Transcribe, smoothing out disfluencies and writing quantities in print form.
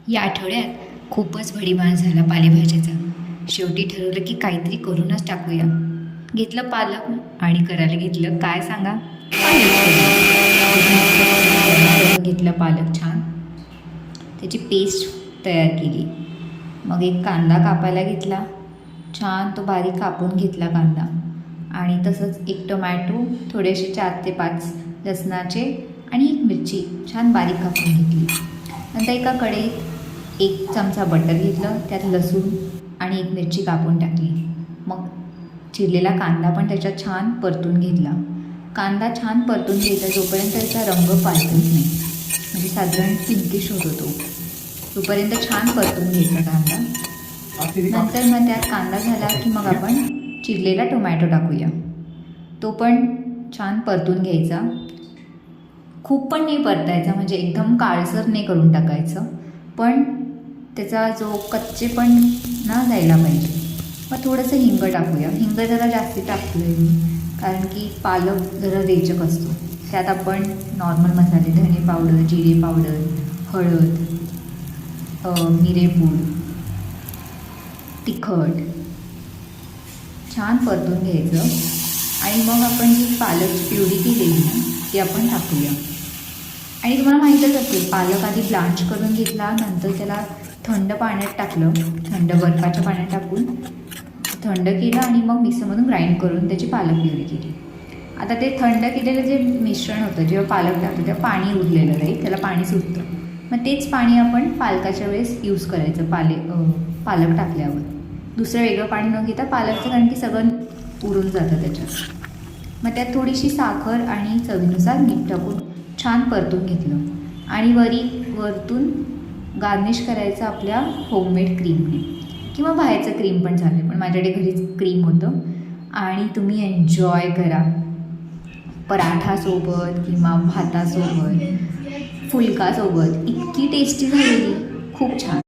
या आठवड्यात खूपच भडीमार झाला पालेभाज्याचा. शेवटी ठरवलं की काहीतरी करूनच टाकूया. घेतलं पालक आणि करायला घेतलं काय सांगा, करून घेतलं पालक छान, त्याची पेस्ट तयार केली. मग एक कांदा कापायला घेतला, छान तो बारीक कापून घेतला कांदा. आणि तसंच एक टोमॅटो, थोडेसे 4 ते 5 लसणाचे आणि एक मिरची छान बारीक कापून घेतली. नंतर एका कढईत 1 चमचा बटर घेतलं, त्यात लसूण आणि एक मिरची कापून टाकली. मग चिरलेला कांदा पण त्याच्यात छान परतून घेतला. कांदा छान परतून घ्यायचा जोपर्यंत त्याचा रंग पालटत नाही, म्हणजे साधारण पिंकिश होतो तोपर्यंत छान परतून घ्यायचा कांदा. नंतर मग त्यात कांदा झाला की मग आपण चिरलेला टोमॅटो टाकूया. तो पण छान परतून घ्यायचा. खूप पण नाही परतायचा, म्हणजे एकदम काळसर नाही करून टाकायचं, पण त्याचा जो कच्चेपण ना जायला पाहिजे. मग थोडंसं हिंग टाकूया. हिंग जरा जास्ती टाकतो आहे मी, कारण की पालक जरा रेचक असतो. त्यात आपण नॉर्मल मसाले, धणे पावडर, जिरे पावडर, हळद, मिरेपूड, तिखट छान परतून घ्यायचं. आणि मग आपण जी पालकची प्युरी केलेली ना ती आपण टाकूया. आणि तुम्हाला माहीतच असेल, पालक आधी ब्लांच करून घेतला, नंतर त्याला थंड पाण्यात टाकलं, थंड बर्फाच्या पाण्यात टाकून थंड केलं आणि मग मिक्सरमधून ग्राइंड करून त्याची पालक प्युरी केली. आता ते थंड केलेलं जे मिश्रण होतं, जेव्हा पालक टाकतो तेव्हा पाणी उरलेलं राहील, त्याला पाणी सुटतं. मग तेच पाणी आपण पालकाच्या वेळेस यूज करायचं पालक टाकल्यावर. दुसरं वेगळं पाणी न घेता पालकचं, कारण की सगळं उरून जातं त्याच्यात. मग त्यात थोडीशी साखर आणि चवीनुसार मीठ टाकून छान परतून घेतलं. आणि वरतून गार्निश करायचं आपल्या होममेड क्रीमने, किंवा बाहेरचं क्रीम पण चालेल, पण माझ्याकडे घरीच क्रीम होतं. आणि तुम्ही एन्जॉय करा पराठासोबत किंवा भातासोबत, फुलकासोबत. इतकी टेस्टी झालेली, खूप छान.